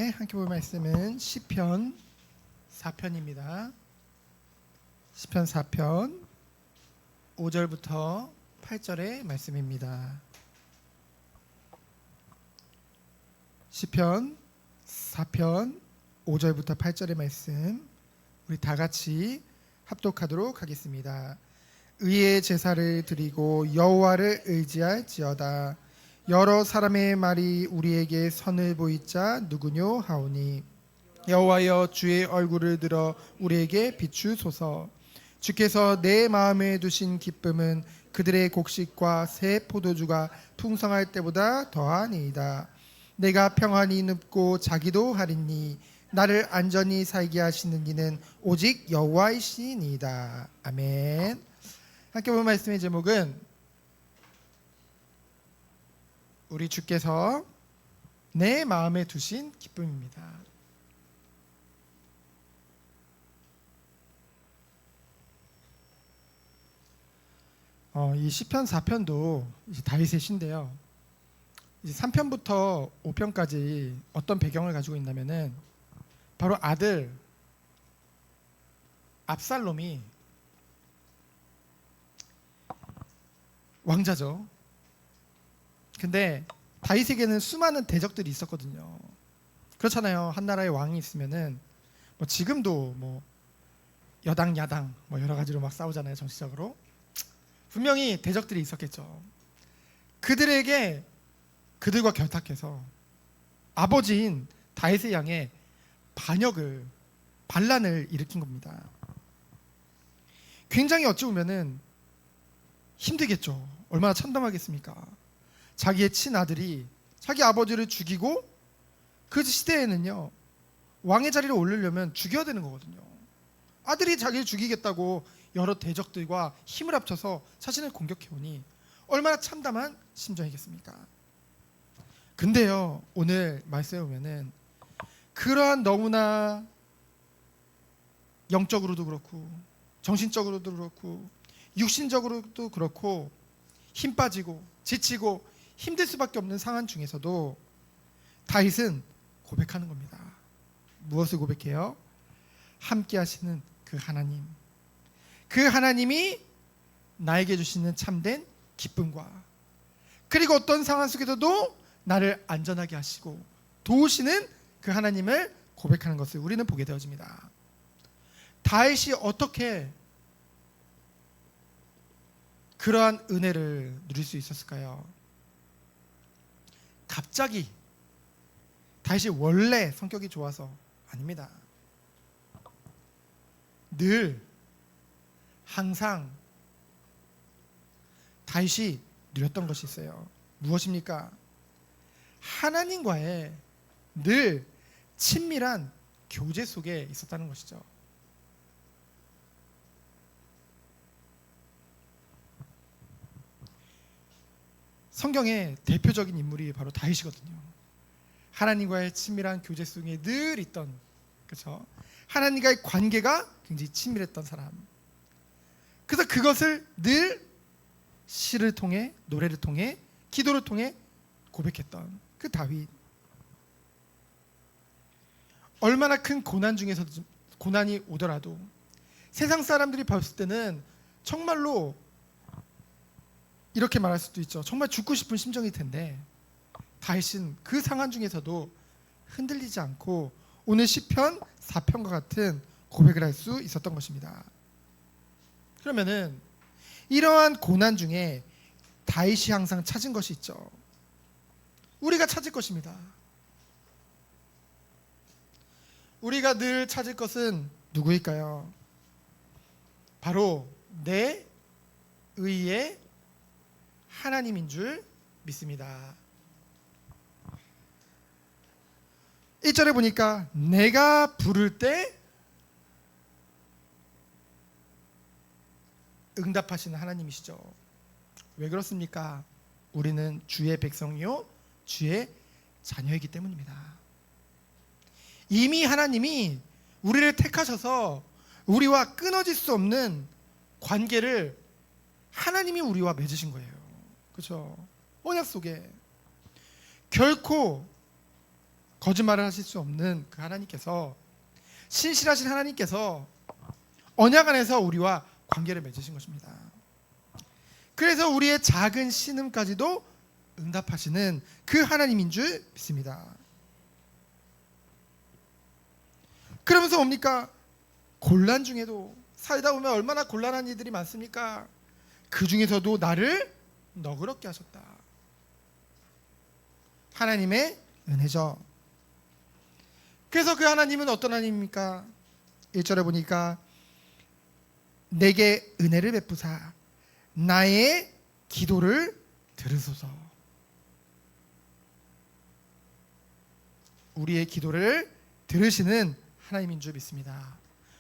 시간에 함께 볼 말씀은 시편 4편입니다. 시편 4편 5절부터 8절의 말씀입니다. 시편 4편 5절부터 8절의 말씀 우리 다 같이 합독하도록 하겠습니다. 의의 제사를 드리고 여호와를 의지할지어다. 여러 사람의 말이 우리에게 선을 보이자 누구뇨 하오니 여호와여 주의 얼굴을 들어 우리에게 비추소서. 주께서 내 마음에 두신 기쁨은 그들의 곡식과 새 포도주가 풍성할 때보다 더하니이다. 내가 평안히 눕고 자기도 하리니 나를 안전히 살게 하시는 이는 오직 여호와이시니이다. 아멘. 함께 본 말씀의 제목은 우리 주께서 내 마음에 두신 기쁨입니다. 이 시편 4편도 이제 다윗의 시인데요. 이제 3편부터 5편까지 어떤 배경을 가지고 있냐면은 바로 아들 압살롬이 왕자죠. 근데 다윗에게는 수많은 대적들이 있었거든요. 그렇잖아요. 한 나라에 왕이 있으면은 뭐 지금도 뭐 여당 야당 뭐 여러 가지로 막 싸우잖아요. 정치적으로. 분명히 대적들이 있었겠죠. 그들과 결탁해서 아버지인 다윗을 향해 반란을 일으킨 겁니다. 굉장히 어찌 보면은 힘들겠죠. 얼마나 참담하겠습니까? 자기의 친아들이 자기 아버지를 죽이고 그 시대에는요 왕의 자리를 오르려면 죽여야 되는 거거든요. 아들이 자기를 죽이겠다고 여러 대적들과 힘을 합쳐서 자신을 공격해오니 얼마나 참담한 심정이겠습니까? 근데요 오늘 말씀에 보면은 그러한 너무나 영적으로도 그렇고 정신적으로도 그렇고 육신적으로도 그렇고 힘 빠지고 지치고 힘들 수밖에 없는 상황 중에서도 다윗은 고백하는 겁니다. 무엇을 고백해요? 함께 하시는 그 하나님, 그 하나님이 나에게 주시는 참된 기쁨과 그리고 어떤 상황 속에서도 나를 안전하게 하시고 도우시는 그 하나님을 고백하는 것을 우리는 보게 되어집니다. 다윗이 어떻게 그러한 은혜를 누릴 수 있었을까요? 갑자기 다윗이 원래 성격이 좋아서 아닙니다. 늘 항상 다윗이 누렸던 것이 있어요. 무엇입니까? 하나님과의 늘 친밀한 교제 속에 있었다는 것이죠. 성경의 대표적인 인물이 바로 다윗이거든요. 하나님과의 친밀한 교제 속에 늘 있던, 그렇죠? 하나님과의 관계가 굉장히 친밀했던 사람. 그래서 그것을 늘 시를 통해, 노래를 통해, 기도를 통해 고백했던 그 다윗. 얼마나 큰 고난 중에서도 고난이 오더라도 세상 사람들이 봤을 때는 정말로 이렇게 말할 수도 있죠. 정말 죽고 싶은 심정일 텐데 다윗은 그 상황 중에서도 흔들리지 않고 오늘 시편 4편과 같은 고백을 할 수 있었던 것입니다. 그러면은 이러한 고난 중에 다윗이 항상 찾은 것이 있죠. 우리가 찾을 것입니다. 우리가 늘 찾을 것은 누구일까요? 바로 내 의의 하나님인 줄 믿습니다. 1절에 보니까 내가 부를 때 응답하시는 하나님이시죠. 왜 그렇습니까? 우리는 주의 백성이요 주의 자녀이기 때문입니다. 이미 하나님이 우리를 택하셔서 우리와 끊어질 수 없는 관계를 하나님이 우리와 맺으신 거예요. 그렇죠? 언약 속에 결코 거짓말을 하실 수 없는 그 하나님께서, 신실하신 하나님께서 언약 안에서 우리와 관계를 맺으신 것입니다. 그래서 우리의 작은 신음까지도 응답하시는 그 하나님인 줄 믿습니다. 그러면서 뭡니까? 곤란 중에도, 살다 보면 얼마나 곤란한 일들이 많습니까? 그 중에서도 나를 너그럽게 하셨다. 하나님의 은혜죠. 그래서 그 하나님은 어떤 하나님입니까? 1절에 보니까 내게 은혜를 베푸사 나의 기도를 들으소서. 우리의 기도를 들으시는 하나님인 줄 믿습니다.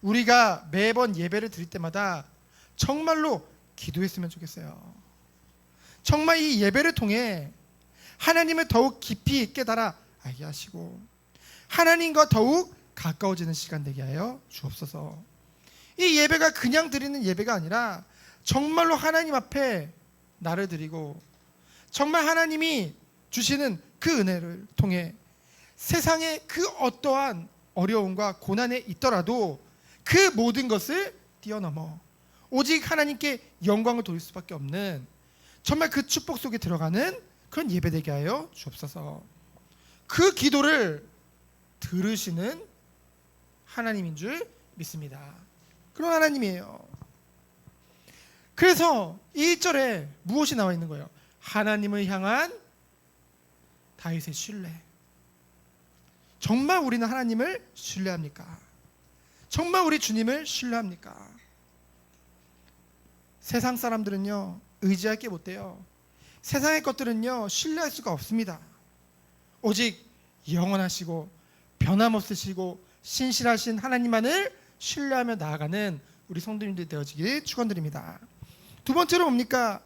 우리가 매번 예배를 드릴 때마다 정말로 기도했으면 좋겠어요. 정말 이 예배를 통해 하나님을 더욱 깊이 깨달아 알게 하시고 하나님과 더욱 가까워지는 시간 되게 하여 주옵소서. 이 예배가 그냥 드리는 예배가 아니라 정말로 하나님 앞에 나를 드리고 정말 하나님이 주시는 그 은혜를 통해 세상의 그 어떠한 어려움과 고난에 있더라도 그 모든 것을 뛰어넘어 오직 하나님께 영광을 돌릴 수밖에 없는 정말 그 축복 속에 들어가는 그런 예배되게 하여 주옵소서. 그 기도를 들으시는 하나님인 줄 믿습니다. 그런 하나님이에요. 그래서 이 1절에 무엇이 나와 있는 거예요? 하나님을 향한 다윗의 신뢰. 정말 우리는 하나님을 신뢰합니까? 정말 우리 주님을 신뢰합니까? 세상 사람들은요 의지할 게 못 돼요. 세상의 것들은요 신뢰할 수가 없습니다. 오직 영원하시고 변함없으시고 신실하신 하나님만을 신뢰하며 나아가는 우리 성도님들이 되어지길 축원드립니다. 두 번째로 뭡니까?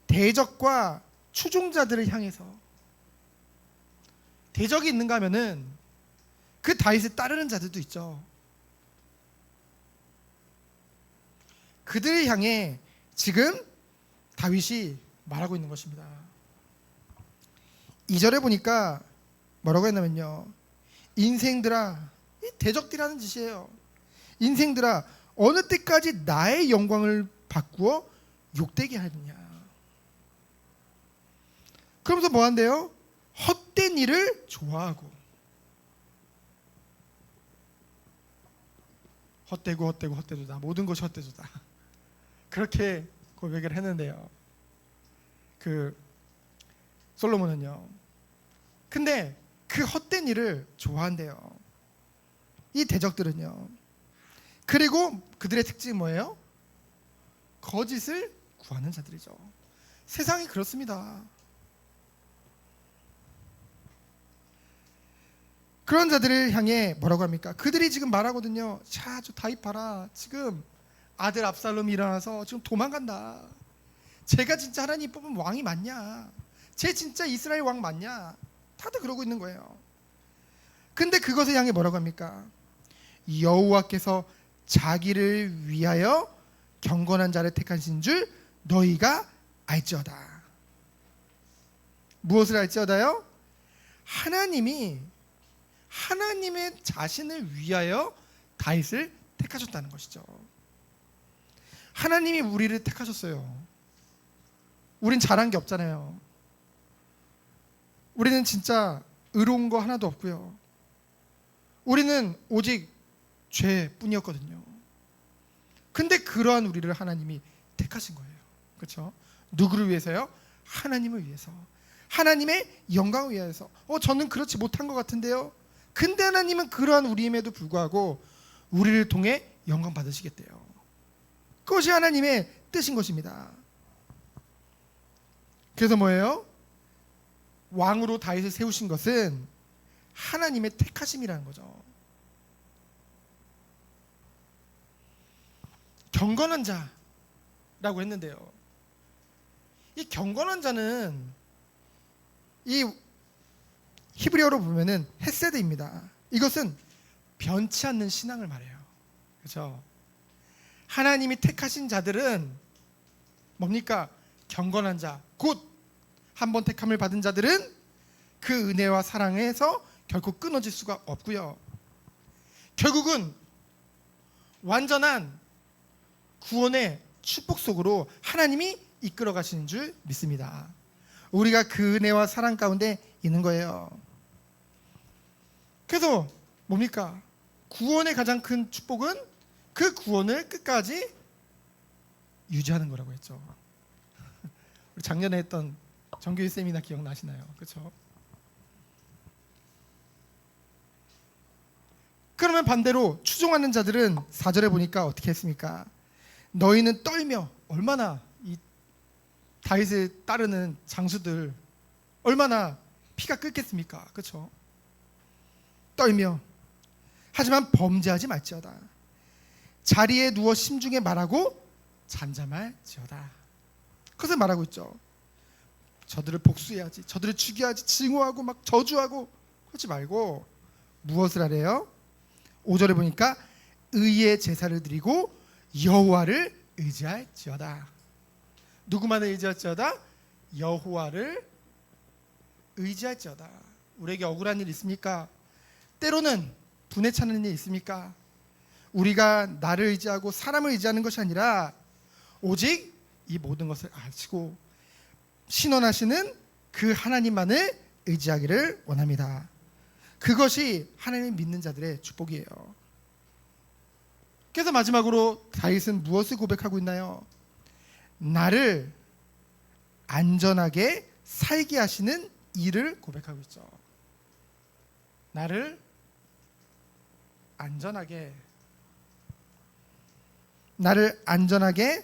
대적과 추종자들을 향해서. 대적이 있는가 하면은 그 다윗을 따르는 자들도 있죠. 그들을 향해 지금 다윗이 말하고 있는 것입니다. 2절에 보니까 뭐라고 했냐면요, 인생들아, 이 대적들이라는 짓이에요. 인생들아, 어느 때까지 나의 영광을 바꾸어 욕되게 하느냐. 그러면서 뭐 한대요? 헛된 일을 좋아하고. 헛되도다. 모든 것이 헛되도다. 그렇게 고백을 했는데요. 그 솔로몬은요. 근데 그 헛된 일을 좋아한대요. 이 대적들은요. 그리고 그들의 특징이 뭐예요? 거짓을 구하는 자들이죠. 세상이 그렇습니다. 그런 자들을 향해 뭐라고 합니까? 그들이 지금 말하거든요. 자, 저 다윗 봐라. 지금 아들 압살롬이 일어나서 지금 도망간다. 제가 진짜 하나님 뽑은 왕이 맞냐? 쟤 진짜 이스라엘 왕 맞냐? 다들 그러고 있는 거예요. 근데 그것을 향해 뭐라고 합니까? 여호와께서 자기를 위하여 경건한 자를 택하신 줄 너희가 알지어다. 무엇을 알지어다요? 하나님이 하나님의 자신을 위하여 다윗을 택하셨다는 것이죠. 하나님이 우리를 택하셨어요. 우린 잘한 게 없잖아요. 우리는 진짜 의로운 거 하나도 없고요. 우리는 오직 죄뿐이었거든요. 근데 그러한 우리를 하나님이 택하신 거예요. 그렇죠? 누구를 위해서요? 하나님을 위해서. 하나님의 영광을 위해서. 저는 그렇지 못한 것 같은데요. 근데 하나님은 그러한 우리임에도 불구하고 우리를 통해 영광 받으시겠대요. 그것이 하나님의 뜻인 것입니다. 그래서 뭐예요? 왕으로 다윗을 세우신 것은 하나님의 택하심이라는 거죠. 경건한 자라고 했는데요. 이 경건한 자는 이 히브리어로 보면은 헤세드입니다. 이것은 변치 않는 신앙을 말해요. 그렇죠? 하나님이 택하신 자들은 뭡니까? 경건한 자, 곧 한 번 택함을 받은 자들은 그 은혜와 사랑에서 결코 끊어질 수가 없고요. 결국은 완전한 구원의 축복 속으로 하나님이 이끌어 가시는 줄 믿습니다. 우리가 그 은혜와 사랑 가운데 있는 거예요. 그래서 뭡니까? 구원의 가장 큰 축복은 그 구원을 끝까지 유지하는 거라고 했죠. 우리 작년에 했던 정교회 세미나 기억나시나요? 그렇죠? 그러면 반대로 추종하는 자들은 4절에 보니까 어떻게 했습니까? 너희는 떨며, 얼마나 이 다윗을 따르는 장수들 얼마나 피가 끓겠습니까? 그렇죠? 떨며 하지만 범죄하지 말지어다. 자리에 누워 심중에 말하고 잠잠할지어다. 그것을 말하고 있죠. 저들을 복수해야지, 저들을 죽여야지, 증오하고 막 저주하고 그러지 말고 무엇을 하래요? 5절에 보니까 의의 제사를 드리고 여호와를 의지할지어다. 누구만을 의지할지어다? 여호와를 의지할지어다. 우리에게 억울한 일 있습니까? 때로는 분에 차는 일 있습니까? 우리가 나를 의지하고 사람을 의지하는 것이 아니라 오직 이 모든 것을 아시고 신원하시는 그 하나님만을 의지하기를 원합니다. 그것이 하나님을 믿는 자들의 축복이에요. 그래서 마지막으로 다윗은 무엇을 고백하고 있나요? 나를 안전하게 살게 하시는 이를 고백하고 있죠. 나를 안전하게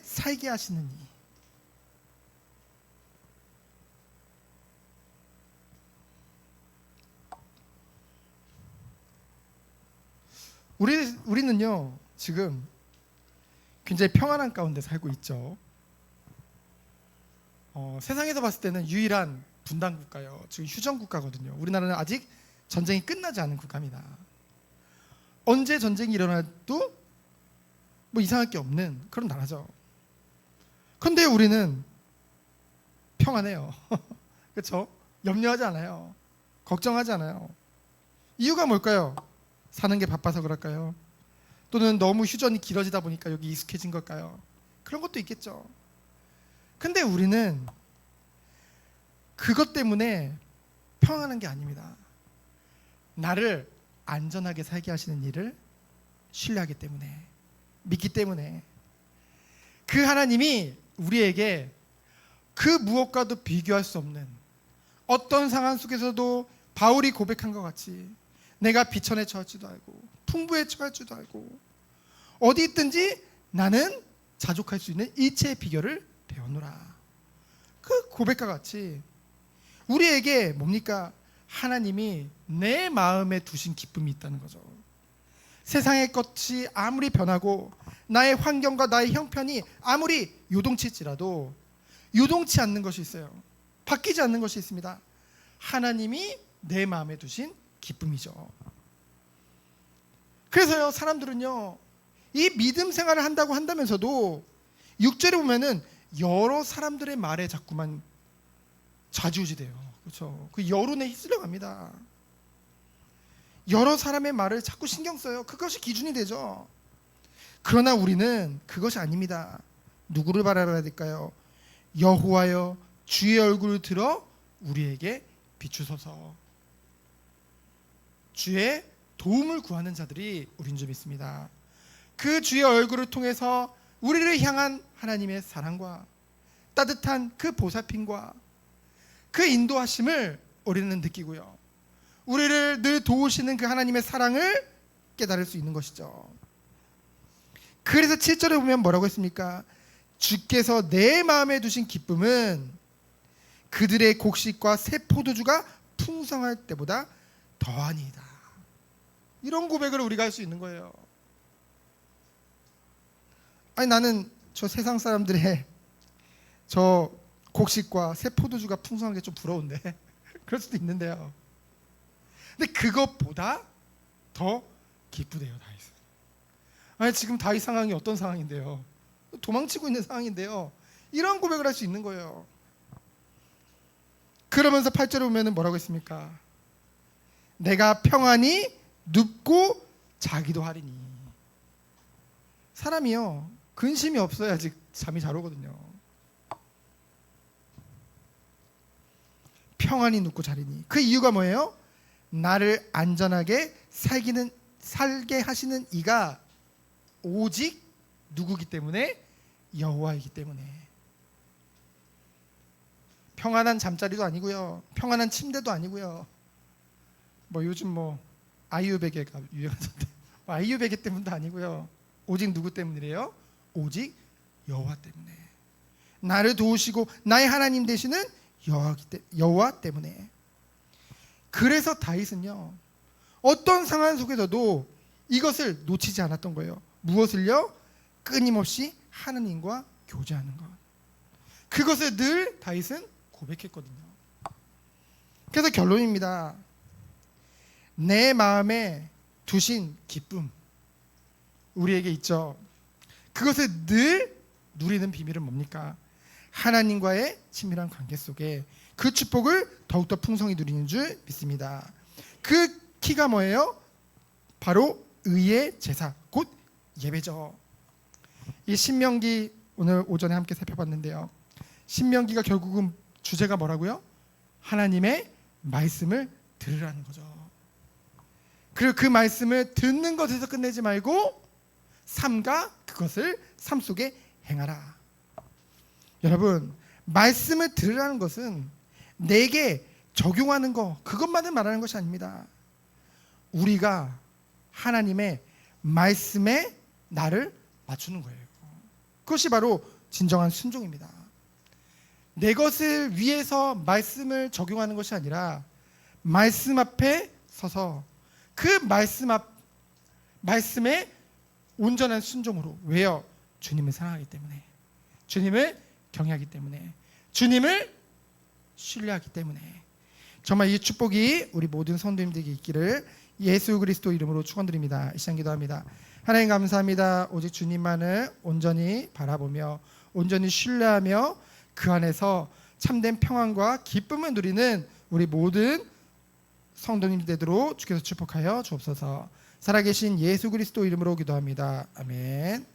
살게 하시는 이. 우리는요 지금 굉장히 평안한 가운데 살고 있죠. 세상에서 봤을 때는 유일한 분단 국가요. 지금 휴전 국가거든요. 우리나라는 아직 전쟁이 끝나지 않은 국가입니다. 언제 전쟁이 일어나도 뭐 이상할 게 없는 그런 나라죠. 그런데 우리는 평안해요. 그렇죠? 염려하지 않아요. 걱정하지 않아요. 이유가 뭘까요? 사는 게 바빠서 그럴까요? 또는 너무 휴전이 길어지다 보니까 여기 익숙해진 걸까요? 그런 것도 있겠죠. 근데 우리는 그것 때문에 평안한 게 아닙니다. 나를 안전하게 살게 하시는 일을 신뢰하기 때문에, 믿기 때문에, 그 하나님이 우리에게 그 무엇과도 비교할 수 없는 어떤 상황 속에서도 바울이 고백한 것 같이 내가 비천에 처할지도 알고 풍부에 처할지도 알고 어디 있든지 나는 자족할 수 있는 일체의 비결을 배웠노라. 그 고백과 같이 우리에게 뭡니까? 하나님이 내 마음에 두신 기쁨이 있다는 거죠. 세상의 것이 아무리 변하고 나의 환경과 나의 형편이 아무리 요동칠지라도 요동치 않는 것이 있어요. 바뀌지 않는 것이 있습니다. 하나님이 내 마음에 두신 기쁨이죠. 그래서요 사람들은요 이 믿음 생활을 한다고 한다면서도 6절에 보면은 여러 사람들의 말에 자꾸만 좌지우지돼요. 그렇죠? 그 여론에 휩쓸려 갑니다. 여러 사람의 말을 자꾸 신경 써요. 그것이 기준이 되죠. 그러나 우리는 그것이 아닙니다. 누구를 바라봐야 될까요? 여호와여 주의 얼굴을 들어 우리에게 비추소서. 주의 도움을 구하는 자들이 우린 줄 믿습니다. 그 주의 얼굴을 통해서 우리를 향한 하나님의 사랑과 따뜻한 그 보살핌과 그 인도하심을 우리는 느끼고요. 우리를 늘 도우시는 그 하나님의 사랑을 깨달을 수 있는 것이죠. 그래서 7절에 보면 뭐라고 했습니까? 주께서 내 마음에 두신 기쁨은 그들의 곡식과 새 포도주가 풍성할 때보다 더하니이다. 이런 고백을 우리가 할 수 있는 거예요. 아니 나는 저 세상 사람들의 저 곡식과 새 포도주가 풍성한 게 좀 부러운데 그럴 수도 있는데요. 근데 그것보다 더 기쁘대요 다윗은. 아니 지금 다윗 상황이 어떤 상황인데요? 도망치고 있는 상황인데요. 이런 고백을 할 수 있는 거예요. 그러면서 8절에 보면 뭐라고 했습니까? 내가 평안히 눕고 자기도 하리니. 사람이요, 근심이 없어야지 잠이 잘 오거든요. 평안히 눕고 자리니. 그 이유가 뭐예요? 나를 안전하게 살게 하시는 이가 오직 누구기 때문에? 여호와이기 때문에. 평안한 잠자리도 아니고요, 평안한 침대도 아니고요, 요즘 아이유 베개가 유행하던데 아이유 베개 때문도 아니고요. 오직 누구 때문이래요? 오직 여호와 때문에. 나를 도우시고 나의 하나님 되시는 여호와 때문에. 그래서 다윗은요, 어떤 상황 속에서도 이것을 놓치지 않았던 거예요. 무엇을요? 끊임없이 하나님과 교제하는 것. 그것을 늘 다윗은 고백했거든요. 그래서 결론입니다. 내 마음에 두신 기쁨 우리에게 있죠. 그것을 늘 누리는 비밀은 뭡니까? 하나님과의 친밀한 관계 속에 그 축복을 더욱더 풍성히 누리는 줄 믿습니다. 그 키가 뭐예요? 바로 의의 제사, 곧 예배죠. 이 신명기 오늘 오전에 함께 살펴봤는데요, 신명기가 결국은 주제가 뭐라고요? 하나님의 말씀을 들으라는 거죠. 그리고 그 말씀을 듣는 것에서 끝내지 말고 삼가 그것을 삶 속에 행하라. 여러분, 말씀을 들으라는 것은 내게 적용하는 거, 그것만을 말하는 것이 아닙니다. 우리가 하나님의 말씀에 나를 맞추는 거예요. 그것이 바로 진정한 순종입니다. 내 것을 위해서 말씀을 적용하는 것이 아니라 말씀 앞에 서서 그 말씀에 온전한 순종으로. 왜요? 주님을 사랑하기 때문에, 주님을 경외하기 때문에, 주님을 신뢰하기 때문에. 정말 이 축복이 우리 모든 성도님들에게 있기를 예수 그리스도 이름으로 축원드립니다. 이 시간 기도합니다. 하나님 감사합니다. 오직 주님만을 온전히 바라보며 온전히 신뢰하며 그 안에서 참된 평안과 기쁨을 누리는 우리 모든 성도님 되도록 주께서 축복하여 주옵소서. 살아계신 예수 그리스도 이름으로 기도합니다. 아멘.